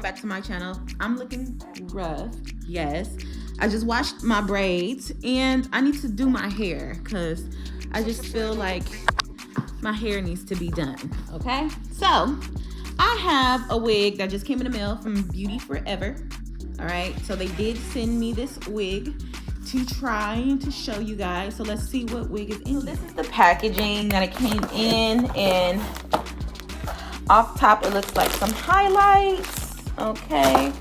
back to my channel. I'm looking rough, yes. I just washed my braids and I need to do my hair because I just feel like my hair needs to be done, okay? So I have a wig that just came in the mail from Beautyforever. All right, so they did send me this wig to try and to show you guys. So let's see what wig is in. So this is the packaging that it came in, and off top it looks like some highlights. Okay,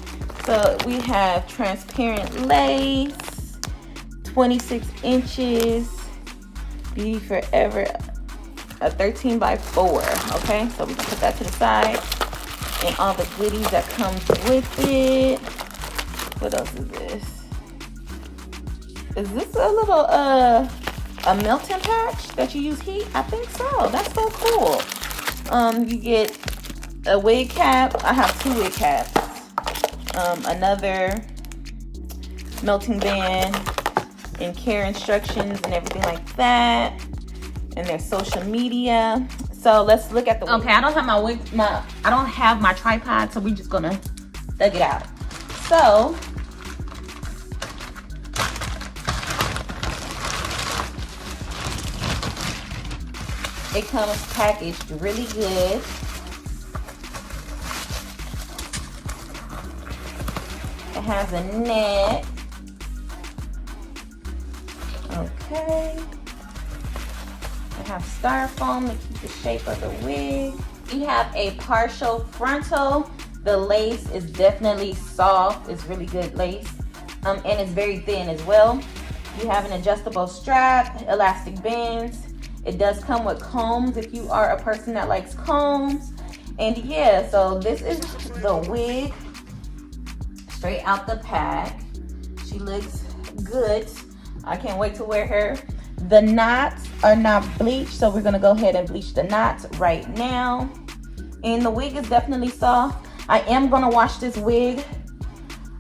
so we have transparent lace, 26 inches, Beautyforever, a 13 by 4. Okay, so we can put that to the side, and all the goodies that comes with it. What else is this? Is this a little a melting patch that you use heat? I think so. That's so cool. You get a wig cap. I have 2 wig caps. Another melting band and care instructions and everything like that. And their social media. So let's look at the wig. Okay, I don't have my wig. I don't have my tripod, so we're just gonna thug it out. So it comes packaged really good. It has a net. Okay. It has styrofoam to keep the shape of the wig. You have a partial frontal. The lace is definitely soft. It's really good lace. And it's very thin as well. You have an adjustable strap, elastic bands. It does come with combs if you are a person that likes combs. And yeah, so this is the wig straight out the pack. She looks good. I can't wait to wear her. The knots are not bleached, so we're gonna go ahead and bleach the knots right now. And the wig is definitely soft. I am gonna wash this wig.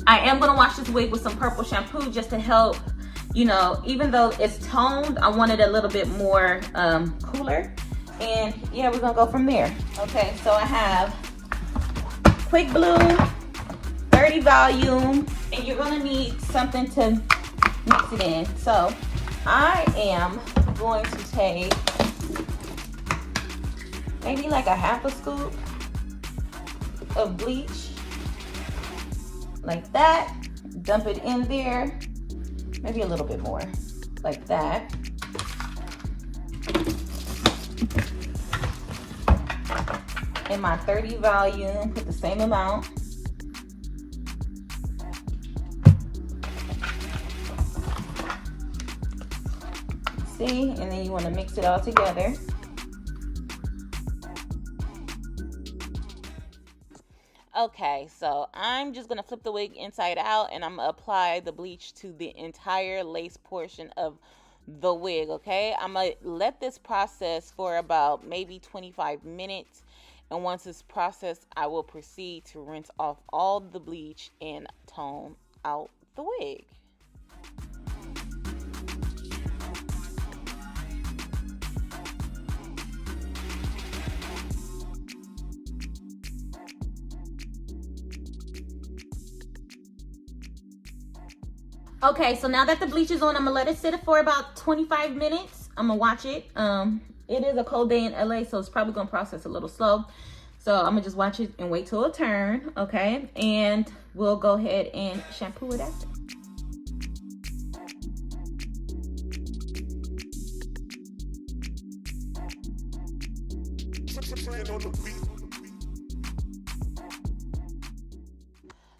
With some purple shampoo just to help, you know, even though it's toned, I want it a little bit more cooler. And yeah, we're gonna go from there. Okay, so I have Quick Blue, 30 volume, and you're gonna need something to mix it in. So I am going to take maybe like a half a scoop of bleach, like that. Dump it in there. Maybe a little bit more, like that. In my 30 volume, put the same amount. See, and then you want to mix it all together. Okay, so I'm just gonna flip the wig inside out, and I'm gonna apply the bleach to the entire lace portion of the wig. Okay, I'm gonna let this process for about maybe 25 minutes, and once it's processed, I will proceed to rinse off all the bleach and tone out the wig. Okay, so now that the bleach is on, I'm gonna let it sit for about 25 minutes. I'm gonna watch it. It is a cold day in LA, so it's probably gonna process a little slow. So I'm gonna just watch it and wait till it turn, okay? And we'll go ahead and shampoo it after.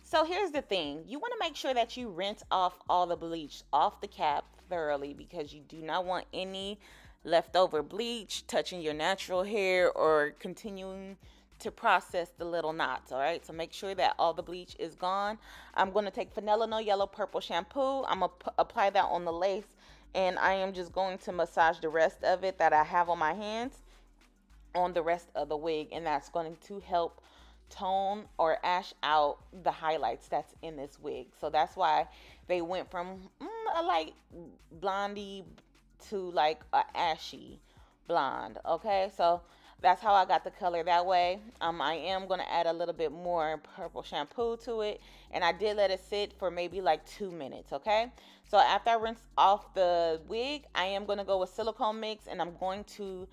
So here's the thing. You want to make sure that you rinse off all the bleach off the cap thoroughly, because you do not want any leftover bleach touching your natural hair or continuing to process the little knots. All right, so make sure that all the bleach is gone. I'm going to take Vanilla No Yellow Purple shampoo. I'm going to apply that on the lace, and I am just going to massage the rest of it that I have on my hands on the rest of the wig, and that's going to help tone or ash out the highlights that's in this wig. So that's why they went from a light blondie to like a ashy blonde. Okay, so That's how I got the color that way. I am going to add a little bit more purple shampoo to it. And I did let it sit for maybe like 2 minutes, okay? So after I rinse off the wig, I am going to go with silicone mix, and I'm going to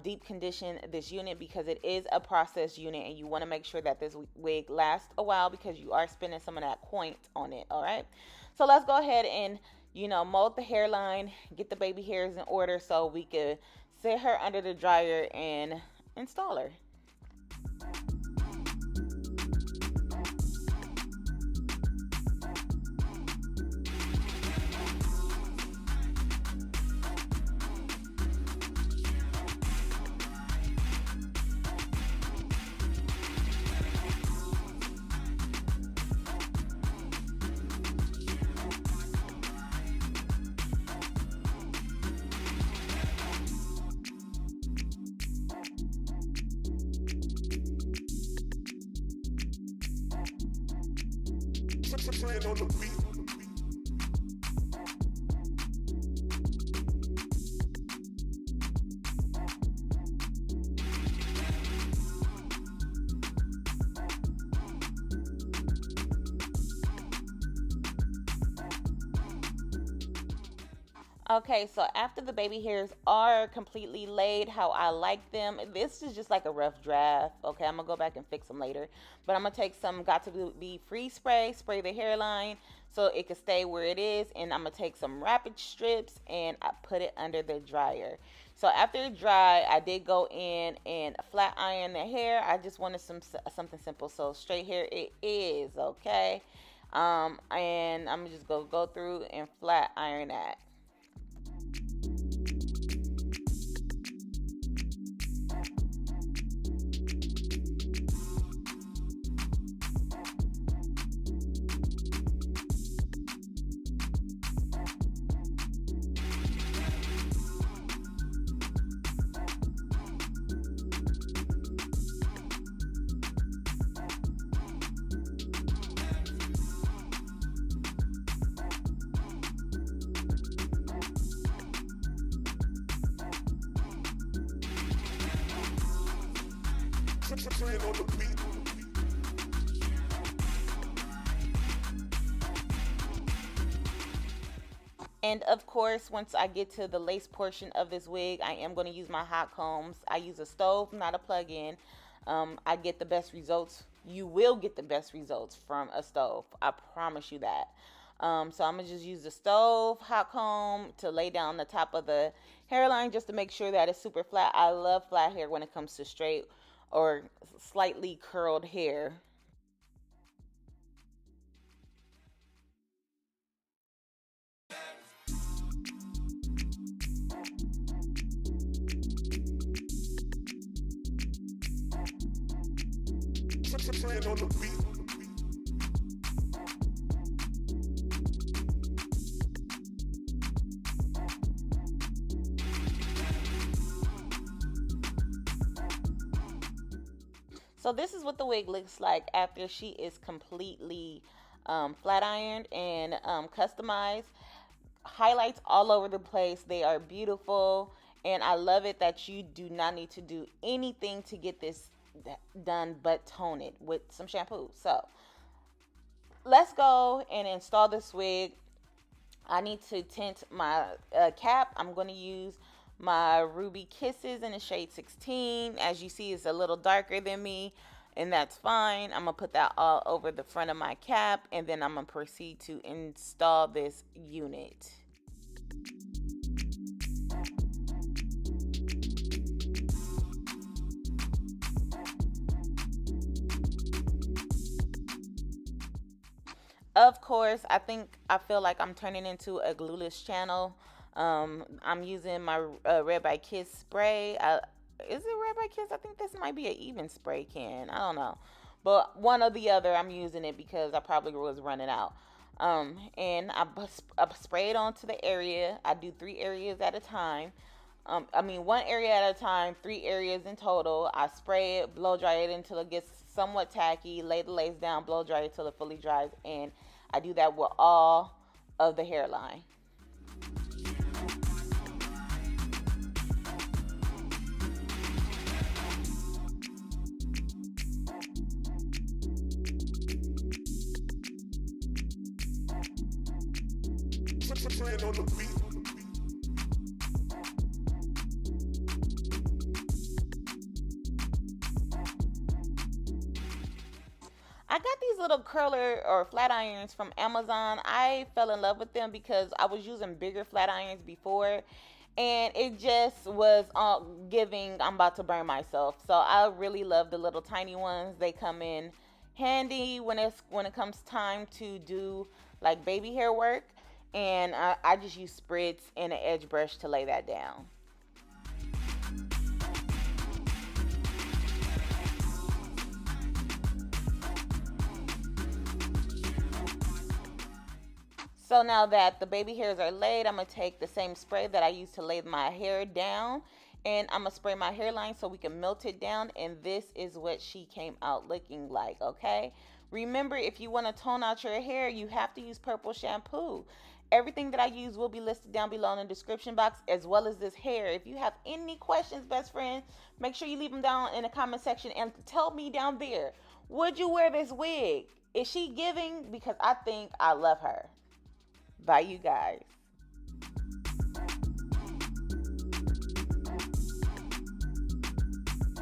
deep condition this unit because it is a processed unit, and you want to make sure that this wig lasts a while because you are spending some of that point on it, all right? So let's go ahead and, mold the hairline, get the baby hairs in order so we could sit her under the dryer and install her. On the beat. Okay, so after the baby hairs are completely laid how I like them, this is just like a rough draft. Okay, I'm gonna go back and fix them later, but I'm gonna take some Got to Be Free spray the hairline so it can stay where it is, and I'm gonna take some rapid strips and I put it under the dryer. So after it dry, I did go in and flat iron the hair. I just wanted something simple, so straight hair it is, okay. And I'm just gonna go through and flat iron that. On the beat. And of course, once I get to the lace portion of this wig, I am going to use my hot combs. I use a stove, not a plug-in. I get the best results. You will get the best results from a stove. I promise you that. So I'm going to just use the stove hot comb to lay down the top of the hairline just to make sure that it's super flat. I love flat hair when it comes to straight or slightly curled hair. On the beat. So this is what the wig looks like after she is completely flat ironed and customized. Highlights all over the place. They are beautiful, and I love it that you do not need to do anything to get this done but tone it with some shampoo. So let's go and install this wig. I need to tint my cap. I'm going to use my Ruby Kisses in the shade 16. As you see, it's a little darker than me, and that's fine. I'm going to put that all over the front of my cap, and then I'm going to proceed to install this unit. Of course, I feel like I'm turning into a glueless channel. I'm using my Red by Kiss spray. Is it Red by Kiss? I think this might be an even spray can. I don't know. But one or the other, I'm using it because I probably was running out. And I spray it onto the area. I do 3 areas at a time. One area at a time, 3 areas in total. I spray it, blow dry it until it gets somewhat tacky, lay the lace down, blow dry it till it fully dries, and I do that with all of the hairline. Playing on the beat. I got these little curler or flat irons from Amazon. I fell in love with them because I was using bigger flat irons before, and it just was giving I'm about to burn myself. So I really love the little tiny ones. They come in handy when it comes time to do like baby hair work, and I just use spritz and an edge brush to lay that down. So now that the baby hairs are laid, I'm going to take the same spray that I used to lay my hair down, and I'm going to spray my hairline so we can melt it down, and this is what she came out looking like, okay? Remember, if you want to tone out your hair, you have to use purple shampoo. Everything that I use will be listed down below in the description box, as well as this hair. If you have any questions, best friend, make sure you leave them down in the comment section and tell me down there, would you wear this wig? Is she giving? Because I think I love her. Bye, you guys.